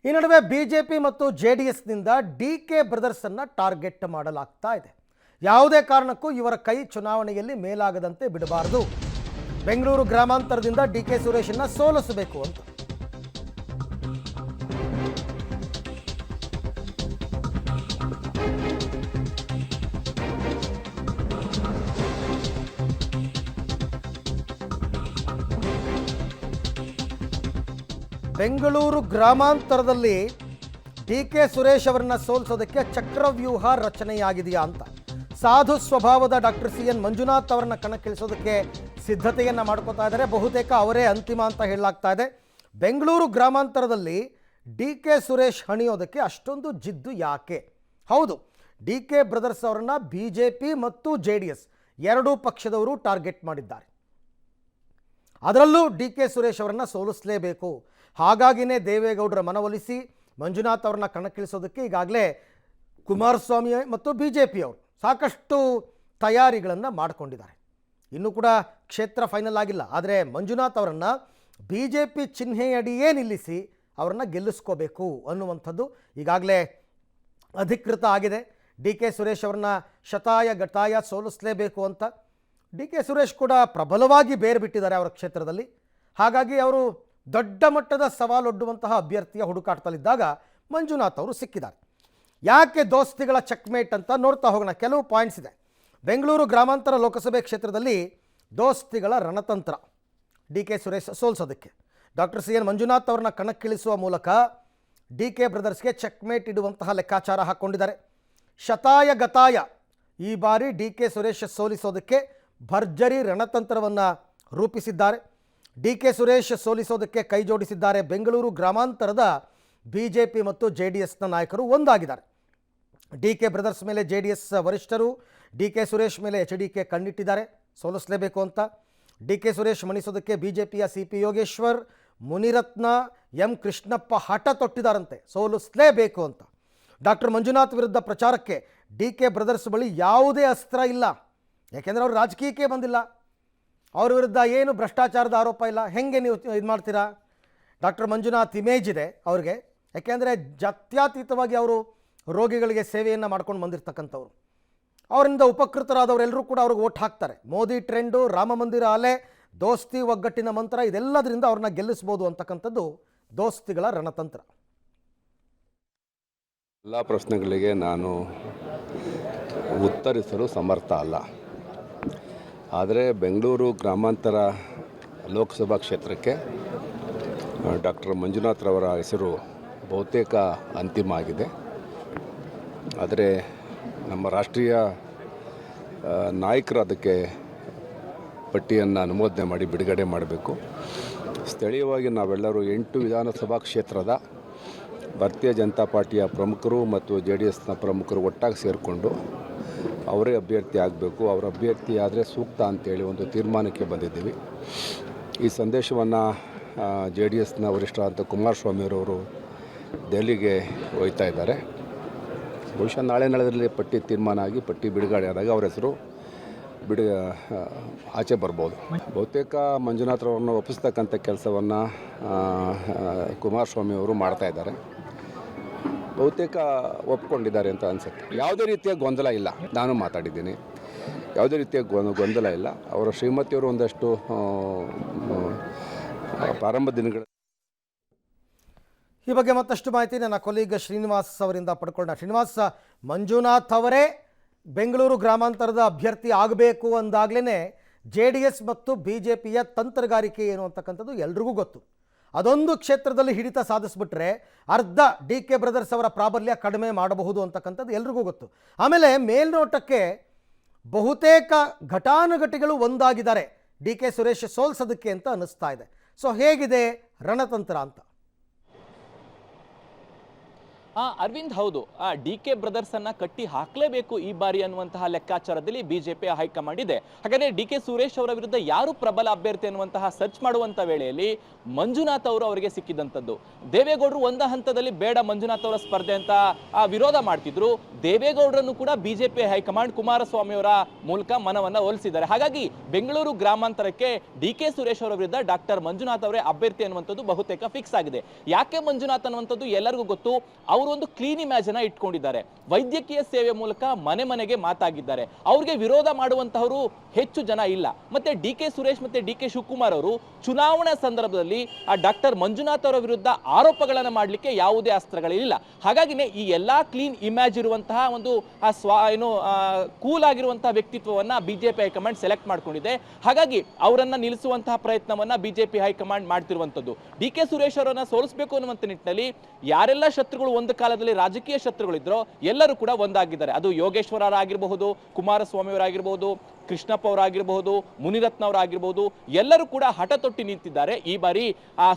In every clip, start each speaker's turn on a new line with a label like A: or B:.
A: ಈ ನಡುವೆ ಬಿಜೆಪಿ ಮತ್ತು ಜೆಡಿಎಸ್ನಿಂದ ಡಿಕೆ ಬ್ರದರ್ಸನ್ನು ಟಾರ್ಗೆಟ್ ಮಾಡಲಾಗ್ತಾ ಇದೆ. ಯಾವುದೇ ಕಾರಣಕ್ಕೂ ಇವರ ಕೈ ಚುನಾವಣೆಯಲ್ಲಿ ಮೇಲಾಗದಂತೆ ಬಿಡಬಾರದು. ಬೆಂಗಳೂರು ಗ್ರಾಮಾಂತರದಿಂದ ಡಿಕೆ ಸುರೇಶನ್ನ ಸೋಲಿಸಬೇಕು ಅಂತ. ಬೆಂಗಳೂರು ಗ್ರಾಮಾಂತರದಲ್ಲಿ ಡಿಕೆ ಸುರೇಶ್ ಅವರನ್ನ ಸೋಲಿಸೋದಕ್ಕೆ ಚಕ್ರವ್ಯೂಹ ರಚನೆಯಾಗಿದೆಯಾ ಅಂತ ಸಾಧು ಸ್ವಭಾವದ ಡಾಕ್ಟರ್ CN ಮಂಜುನಾಥ್ ಅವರನ್ನ ಕಣಕ್ಕಿಳಿಸೋದಕ್ಕೆ ಸಿದ್ಧತೆಯನ್ನು ಮಾಡ್ಕೋತಾ ಇದ್ದಾರೆ. ಬಹುತೇಕ ಅವರೇ ಅಂತಿಮ ಅಂತ ಹೇಳಲಾಗ್ತಾ ಇದೆ. ಬೆಂಗಳೂರು ಗ್ರಾಮಾಂತರದಲ್ಲಿ ಡಿಕೆ ಸುರೇಶ್ ಹಣಿಯೋದಕ್ಕೆ ಅಷ್ಟೊಂದು ಜಿದ್ದು ಯಾಕೆ? ಹೌದು, ಡಿಕೆ ಬ್ರದರ್ಸ್ ಅವರನ್ನ ಬಿಜೆಪಿ ಮತ್ತು JDS ಎರಡೂ ಪಕ್ಷದವರು ಟಾರ್ಗೆಟ್ ಮಾಡಿದ್ದಾರೆ. ಅದರಲ್ಲೂ ಡಿಕೆ ಸುರೇಶ್ ಅವರನ್ನ ಸೋಲಿಸಲೇಬೇಕು. ಹಾಗಾಗಿನೇ ದೇವೇಗೌಡರ ಮನವೊಲಿಸಿ ಮಂಜುನಾಥ್ ಅವರನ್ನ ಕಣಕ್ಕಿಳಿಸೋದಕ್ಕೆ ಈಗಾಗಲೇ ಕುಮಾರಸ್ವಾಮಿ ಮತ್ತು ಬಿಜೆಪಿಯವರು ಸಾಕಷ್ಟು ತಯಾರಿಗಳನ್ನು ಮಾಡಿಕೊಂಡಿದ್ದಾರೆ. ಇನ್ನೂ ಕೂಡ ಕ್ಷೇತ್ರ ಫೈನಲ್ ಆಗಿಲ್ಲ. ಆದರೆ ಮಂಜುನಾಥ್ ಅವರನ್ನು ಬಿಜೆಪಿ ಚಿಹ್ನೆಯಡಿಯೇ ನಿಲ್ಲಿಸಿ ಅವರನ್ನು ಗೆಲ್ಲಿಸ್ಕೋಬೇಕು ಅನ್ನುವಂಥದ್ದು ಈಗಾಗಲೇ ಅಧಿಕೃತ ಆಗಿದೆ. ಡಿಕೆ ಸುರೇಶ್ ಅವರನ್ನ ಶತಾಯ ಗತಾಯ ಸೋಲಿಸಲೇಬೇಕು ಅಂತ ಡಿಕೆ ಸುರೇಶ್ ಕೂಡ ಪ್ರಬಲವಾಗಿ ಬೇರು ಬಿಟ್ಟಿದ್ದಾರೆ ಅವರ ಕ್ಷೇತ್ರದಲ್ಲಿ. ಹಾಗಾಗಿ ಅವರು ದೊಡ್ಡ ಮಟ್ಟದ ಸವಾಲೊಡ್ಡುವಂತಹ ಅಭ್ಯರ್ಥಿಯ ಹುಡುಕಾಟದಲ್ಲಿದ್ದಾಗ ಮಂಜುನಾಥ್ ಅವರು ಸಿಕ್ಕಿದ್ದಾರೆ. ಯಾಕೆ ದೋಸ್ತಿಗಳ ಚೆಕ್ಮೇಟ್ ಅಂತ ನೋಡ್ತಾ ಹೋಗೋಣ. ಕೆಲವು ಪಾಯಿಂಟ್ಸ್ ಇದೆ. ಬೆಂಗಳೂರು ಗ್ರಾಮಾಂತರ ಲೋಕಸಭೆ ಕ್ಷೇತ್ರದಲ್ಲಿ ದೋಸ್ತಿಗಳ ರಣತಂತ್ರ ಡಿಕೆ ಸುರೇಶ್ ಸೋಲಿಸೋದಕ್ಕೆ ಡಾಕ್ಟರ್ CN ಮಂಜುನಾಥ್ ಅವರನ್ನ ಕಣಕ್ಕಿಳಿಸುವ ಮೂಲಕ ಡಿಕೆ ಬ್ರದರ್ಸ್ಗೆ ಚೆಕ್ಮೇಟ್ ಇಡುವಂತಹ ಲೆಕ್ಕಾಚಾರ ಹಾಕ್ಕೊಂಡಿದ್ದಾರೆ. ಶತಾಯ ಗತಾಯ ಈ ಬಾರಿ ಡಿಕೆ ಸುರೇಶ್ ಸೋಲಿಸೋದಕ್ಕೆ ಭರ್ಜರಿ ರಣತಂತ್ರವನ್ನು ರೂಪಿಸಿದ್ದಾರೆ. ಡಿಕೆ ಸುರೇಶ್ ಸೋಲಿಸೋದಕ್ಕೆ ಕೈ ಜೋಡಿಸಿದ್ದಾರೆ. ಬೆಂಗಳೂರು ಗ್ರಾಮಾಂತರದ ಬಿಜೆಪಿ ಮತ್ತು JDSನ ನಾಯಕರು ಒಂದಾಗಿದ್ದಾರೆ. ಡಿಕೆ ಬ್ರದರ್ಸ್ ಮೇಲೆ JDS ವರಿಷ್ಠರು ಡಿಕೆ ಸುರೇಶ್ ಮೇಲೆ HDK ಕಣ್ಣಿಟ್ಟಿದ್ದಾರೆ ಸೋಲಿಸಲೇಬೇಕು ಅಂತ. ಡಿಕೆ ಸುರೇಶ್ ಮಣಿಸೋದಕ್ಕೆ ಬಿಜೆಪಿಯ CP ಯೋಗೇಶ್ವರ್, ಮುನಿರತ್ನ, M ಕೃಷ್ಣಪ್ಪ ಹಠ ತೊಟ್ಟಿದ್ದಾರಂತೆ ಸೋಲಿಸಲೇಬೇಕು ಅಂತ. ಡಾಕ್ಟರ್ ಮಂಜುನಾಥ್ ವಿರುದ್ಧ ಪ್ರಚಾರಕ್ಕೆ ಡಿಕೆ ಬ್ರದರ್ಸ್ ಬಳಿ ಯಾವುದೇ ಅಸ್ತ್ರ ಇಲ್ಲ. ಯಾಕೆಂದರೆ ಅವರು ರಾಜಕೀಯಕ್ಕೆ ಬಂದಿಲ್ಲ. ಅವ್ರ ವಿರುದ್ಧ ಏನು ಭ್ರಷ್ಟಾಚಾರದ ಆರೋಪ ಇಲ್ಲ. ಹೆಂಗೆ ನೀವು ಇದು ಮಾಡ್ತೀರಾ? ಡಾಕ್ಟರ್ ಮಂಜುನಾಥ್ ಇಮೇಜ್ ಇದೆ ಅವ್ರಿಗೆ. ಯಾಕೆಂದರೆ ಜಾತ್ಯತೀತವಾಗಿ ಅವರು ರೋಗಿಗಳಿಗೆ ಸೇವೆಯನ್ನು ಮಾಡ್ಕೊಂಡು ಬಂದಿರತಕ್ಕಂಥವ್ರು. ಅವರಿಂದ ಉಪಕೃತರಾದವರೆಲ್ಲರೂ ಕೂಡ ಅವ್ರಿಗೆ ಓಟ್ ಹಾಕ್ತಾರೆ. ಮೋದಿ ಟ್ರೆಂಡು, ರಾಮ ಮಂದಿರ ಅಲೆ, ದೋಸ್ತಿ ಒಗ್ಗಟ್ಟಿನ ಮಂತ್ರ, ಇದೆಲ್ಲದರಿಂದ ಅವ್ರನ್ನ ಗೆಲ್ಲಿಸ್ಬೋದು ಅಂತಕ್ಕಂಥದ್ದು ದೋಸ್ತಿಗಳ ರಣತಂತ್ರ.
B: ಎಲ್ಲ ಪ್ರಶ್ನೆಗಳಿಗೆ ನಾನು ಉತ್ತರಿಸಲು ಸಮರ್ಥ ಅಲ್ಲ. ಆದರೆ ಬೆಂಗಳೂರು ಗ್ರಾಮಾಂತರ ಲೋಕಸಭಾ ಕ್ಷೇತ್ರಕ್ಕೆ ಡಾಕ್ಟರ್ ಮಂಜುನಾಥ್ರವರ ಹೆಸರು ಬಹುತೇಕ ಅಂತಿಮ ಆಗಿದೆ. ಆದರೆ ನಮ್ಮ ರಾಷ್ಟ್ರೀಯ ನಾಯಕರು ಅದಕ್ಕೆ ಪಟ್ಟಿಯನ್ನು ಅನುಮೋದನೆ ಮಾಡಿ ಬಿಡುಗಡೆ ಮಾಡಬೇಕು. ಸ್ಥಳೀಯವಾಗಿ ನಾವೆಲ್ಲರೂ 8 ವಿಧಾನಸಭಾ ಕ್ಷೇತ್ರದ ಭಾರತೀಯ ಜನತಾ ಪಾರ್ಟಿಯ ಪ್ರಮುಖರು ಮತ್ತು JDSನ ಪ್ರಮುಖರು ಒಟ್ಟಾಗಿ ಸೇರಿಕೊಂಡು ಅವರೇ ಅಭ್ಯರ್ಥಿ ಆಗಬೇಕು, ಅವರ ಅಭ್ಯರ್ಥಿ ಆದರೆ ಸೂಕ್ತ ಅಂತೇಳಿ ಒಂದು ತೀರ್ಮಾನಕ್ಕೆ ಬಂದಿದ್ದೀವಿ. ಈ ಸಂದೇಶವನ್ನು JDSನ ವರಿಷ್ಠರಾದಂಥ ಕುಮಾರಸ್ವಾಮಿಯವರು ದೆಹಲಿಗೆ ಒಯ್ತಾ ಇದ್ದಾರೆ. ಬಹುಶಃ ನಾಳೆದಲ್ಲಿ ಪಟ್ಟಿ ತೀರ್ಮಾನ ಆಗಿ ಪಟ್ಟಿ ಬಿಡುಗಡೆ ಆದಾಗ ಅವರ ಹೆಸರು ಆಚೆ ಬರ್ಬೋದು. ಬಹುತೇಕ ಮಂಜುನಾಥ್ರವ್ರನ್ನ ಒಪ್ಪಿಸ್ತಕ್ಕಂಥ ಕೆಲಸವನ್ನು ಕುಮಾರಸ್ವಾಮಿಯವರು ಮಾಡ್ತಾ ಇದ್ದಾರೆ. ಬಹುತೇಕ ಒಪ್ಕೊಂಡಿದ್ದಾರೆ ಅಂತ ಅನಿಸುತ್ತೆ. ಯಾವುದೇ ರೀತಿಯ ಗೊಂದಲ ಇಲ್ಲ. ನಾನು ಮಾತಾಡಿದ್ದೀನಿ, ಯಾವುದೇ ರೀತಿಯ ಗೊಂದಲ ಇಲ್ಲ. ಅವರ ಶ್ರೀಮತಿಯವರು ಒಂದಷ್ಟು ಪ್ರಾರಂಭ ದಿನಗಳ
A: ಈ ಬಗ್ಗೆ ಮತ್ತಷ್ಟು ಮಾಹಿತಿ ನನ್ನ ಕೊಲೀಗ್ ಶ್ರೀನಿವಾಸ್ ಅವರಿಂದ ಪಡ್ಕೊಳ್ಳೋಣ. ಶ್ರೀನಿವಾಸ್, ಮಂಜುನಾಥ್ ಅವರೇ ಬೆಂಗಳೂರು ಗ್ರಾಮಾಂತರದ ಅಭ್ಯರ್ಥಿ ಆಗಬೇಕು ಅಂದಾಗಲೇ JDS ಮತ್ತು ಬಿಜೆಪಿಯ ತಂತ್ರಗಾರಿಕೆ ಏನು ಅಂತಕ್ಕಂಥದ್ದು ಎಲ್ರಿಗೂ ಗೊತ್ತು. ಅದೊಂದು ಕ್ಷೇತ್ರದಲ್ಲಿ ಹಿಡಿತ ಸಾಧಿಸ್ಬಿಟ್ರೆ ಅರ್ಧ ಡಿಕೆ ಬ್ರದರ್ಸ್ ಅವರ ಪ್ರಾಬಲ್ಯ ಕಡಿಮೆ ಮಾಡಬಹುದು ಅಂತಕ್ಕಂಥದ್ದು ಎಲ್ರಿಗೂ ಗೊತ್ತು. ಆಮೇಲೆ ಮೇಲ್ನೋಟಕ್ಕೆ ಬಹುತೇಕ ಘಟಾನುಘಟಿಗಳು ಒಂದಾಗಿದ್ದಾರೆ ಡಿಕೆ ಸುರೇಶ್ ಸೋಲ್ಸೋದಕ್ಕೆ ಅಂತ ಅನ್ನಿಸ್ತಾ ಇದೆ. ಸೊ ಹೇಗಿದೆ ರಣತಂತ್ರ ಅಂತ?
C: ಅರವಿಂದ್, ಹೌದು. ಡಿ ಕೆ ಬ್ರದರ್ಸ್ ಅನ್ನ ಕಟ್ಟಿ ಹಾಕಲೇಬೇಕು ಈ ಬಾರಿ ಅನ್ನುವಂತಹ ಲೆಕ್ಕಾಚಾರದಲ್ಲಿ ಬಿಜೆಪಿ ಹೈಕಮಾಂಡ್ ಇದೆ. ಹಾಗಾದ್ರೆ ಡಿ ಕೆ ಸುರೇಶ್ ಅವರ ವಿರುದ್ಧ ಯಾರು ಪ್ರಬಲ ಅಭ್ಯರ್ಥಿ ಅನ್ನುವಂತಹ ಸರ್ಚ್ ಮಾಡುವಂತ ವೇಳೆಯಲ್ಲಿ ಮಂಜುನಾಥ್ ಅವರು ಅವರಿಗೆ ಸಿಕ್ಕಿದಂತದ್ದು. ದೇವೇಗೌಡರು ಒಂದ ಹಂತದಲ್ಲಿ ಬೇಡ ಮಂಜುನಾಥ್ ಅವರ ಸ್ಪರ್ಧೆ ಅಂತ ವಿರೋಧ ಮಾಡ್ತಿದ್ರು. ದೇವೇಗೌಡರನ್ನು ಕೂಡ ಬಿಜೆಪಿ ಹೈಕಮಾಂಡ್ ಕುಮಾರಸ್ವಾಮಿ ಅವರ ಮೂಲಕ ಮನವನ್ನ ಒಲಿಸಿದ್ದಾರೆ. ಹಾಗಾಗಿ ಬೆಂಗಳೂರು ಗ್ರಾಮಾಂತರಕ್ಕೆ ಡಿ ಕೆ ಸುರೇಶ್ ಅವರ ವಿರುದ್ಧ ಡಾಕ್ಟರ್ ಮಂಜುನಾಥ್ ಅವರೇ ಅಭ್ಯರ್ಥಿ ಅನ್ನುವಂಥದ್ದು ಬಹುತೇಕ ಫಿಕ್ಸ್ ಆಗಿದೆ. ಯಾಕೆ ಮಂಜುನಾಥ್ ಅನ್ನುವಂಥದ್ದು ಎಲ್ಲರಿಗೂ ಗೊತ್ತು. ಅವರು ಒಂದು ಕ್ಲೀನ್ ಇಮೇಜ್ ಅನ್ನ ಇಟ್ಕೊಂಡಿದ್ದಾರೆ. ವೈದ್ಯಕೀಯ ಸೇವೆ ಮೂಲಕ ಮನೆ ಮನೆಗೆ ಮಾತಾಗಿದ್ದಾರೆ. ಅವ್ರಿಗೆ ವಿರೋಧ ಮಾಡುವಂತಹವರು ಹೆಚ್ಚು ಜನ ಇಲ್ಲ. ಮತ್ತೆ ಡಿ ಕೆ ಸುರೇಶ್ ಮತ್ತೆ ಡಿ ಕೆ ಶಿವಕುಮಾರ್ ಅವರು ಚುನಾವಣಾ ಸಂದರ್ಭದಲ್ಲಿ ಡಾಕ್ಟರ್ ಮಂಜುನಾಥ್ ಅವರ ವಿರುದ್ಧ ಆರೋಪಗಳನ್ನು ಮಾಡಲಿಕ್ಕೆ ಯಾವುದೇ ಅಸ್ತ್ರಗಳಿಲ್ಲ. ಹಾಗಾಗಿನೇ ಈ ಎಲ್ಲಾ ಕ್ಲೀನ್ ಇಮೇಜ್ ಇರುವಂತಹ ಒಂದು ಕೂಲ್ ಆಗಿರುವಂತಹ ವ್ಯಕ್ತಿತ್ವವನ್ನ ಬಿಜೆಪಿ ಹೈಕಮಾಂಡ್ ಸೆಲೆಕ್ಟ್ ಮಾಡ್ಕೊಂಡಿದೆ. ಹಾಗಾಗಿ ಅವರನ್ನ ನಿಲ್ಲಿಸುವಂತಹ ಪ್ರಯತ್ನವನ್ನ ಬಿಜೆಪಿ ಹೈಕಮಾಂಡ್ ಮಾಡ್ತಿರುವಂತದ್ದು. ಡಿ ಕೆ ಸುರೇಶ್ ಅವರನ್ನ ಸೋಲಿಸಬೇಕು ಅನ್ನುವಂತ ನಿಟ್ಟಿನಲ್ಲಿ ಯಾರೆಲ್ಲ ಶತ್ರುಗಳು ಒಂದು ಕಾಲದಲ್ಲಿ ರಾಜಕೀಯ ಶತ್ರುಗಳಿದ್ರೋ ಎಲ್ಲರೂ ಕೂಡ ಒಂದಾಗಿದ್ದಾರೆ. ಅದು ಯೋಗೇಶ್ವರ ಆಗಿರಬಹುದು, ಕುಮಾರಸ್ವಾಮಿ ಅವರಾಗಿರಬಹುದು, ಕೃಷ್ಣಪ್ಪ ಅವರಾಗಿರಬಹುದು, ಮುನಿರತ್ನ ಅವರಾಗಿರಬಹುದು, ಎಲ್ಲರೂ ಕೂಡ ಹಠ ತೊಟ್ಟಿ ನಿಂತಿದ್ದಾರೆ ಈ ಬಾರಿ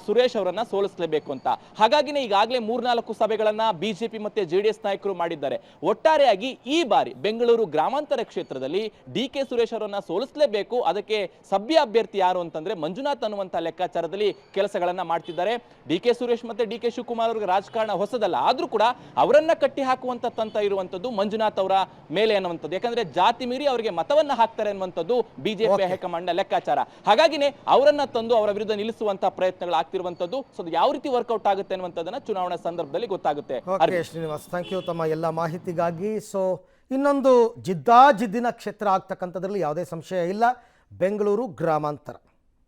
C: ಸುರೇಶ್ ಅವರನ್ನ ಸೋಲಿಸಲೇಬೇಕು ಅಂತ. ಹಾಗಾಗಿನೇ ಈಗಾಗಲೇ 3-4 ಸಭೆಗಳನ್ನ ಬಿಜೆಪಿ ಮತ್ತೆ ಜೆಡಿಎಸ್ ನಾಯಕರು ಮಾಡಿದ್ದಾರೆ. ಒಟ್ಟಾರೆಯಾಗಿ ಈ ಬಾರಿ ಬೆಂಗಳೂರು ಗ್ರಾಮಾಂತರ ಕ್ಷೇತ್ರದಲ್ಲಿ ಡಿ ಕೆ ಸುರೇಶ್ ಅವರನ್ನ ಸೋಲಿಸಲೇಬೇಕು. ಅದಕ್ಕೆ ಸಭ್ಯ ಅಭ್ಯರ್ಥಿ ಯಾರು ಅಂತಂದ್ರೆ ಮಂಜುನಾಥ್ ಅನ್ನುವಂತ ಲೆಕ್ಕಾಚಾರದಲ್ಲಿ ಕೆಲಸಗಳನ್ನ ಮಾಡ್ತಿದ್ದಾರೆ. ಡಿ ಕೆ ಸುರೇಶ್ ಮತ್ತೆ ಡಿ ಕೆ ಶಿವಕುಮಾರ್ ಅವರಿಗೆ ರಾಜಕಾರಣ ಹೊಸದಲ್ಲ, ಆದ್ರೂ ಕೂಡ ಅವರನ್ನ ಕಟ್ಟಿ ಹಾಕುವಂತ ತಂತ್ರ ಇರುವಂತದ್ದು ಮಂಜುನಾಥ್ ಅವರ ಮೇಲೆ ಅನ್ನುವಂಥದ್ದು. ಯಾಕಂದ್ರೆ ಜಾತಿ ಮೀರಿ ಅವರಿಗೆ ಮತವನ್ನ ಹಾಕ್ತಾರೆ ಅನ್ನುವಂಥದ್ದು ಬಿಜೆಪಿ ಹೈಕಮಾಂಡ್ ನ ಲೆಕ್ಕಾಚಾರ. ಹಾಗಾಗಿನೇ ಅವರನ್ನ ತಂದು ಅವರ ವಿರುದ್ಧ ನಿಲ್ಲಿಸುವಂತಹ ಪ್ರಯತ್ನಗಳು ಆಗ್ತಿರುವಂತದ್ದು. ಸೊ ಯಾವ ರೀತಿ ವರ್ಕೌಟ್ ಆಗುತ್ತೆ ಅನ್ನುವಂಥದ್ದನ್ನ ಚುನಾವಣಾ ಸಂದರ್ಭದಲ್ಲಿ ಗೊತ್ತಾಗುತ್ತೆ.
A: ಶ್ರೀನಿವಾಸ್, ಥ್ಯಾಂಕ್ ಯು ತಮ್ಮ ಎಲ್ಲ ಮಾಹಿತಿಗಾಗಿ. ಸೊ ಇನ್ನೊಂದು ಜಿದ್ದಾಜಿದ್ದಿನ ಕ್ಷೇತ್ರ ಆಗ್ತಕ್ಕಂಥದ್ರಲ್ಲಿ ಯಾವುದೇ ಸಂಶಯ ಇಲ್ಲ, ಬೆಂಗಳೂರು ಗ್ರಾಮಾಂತರ.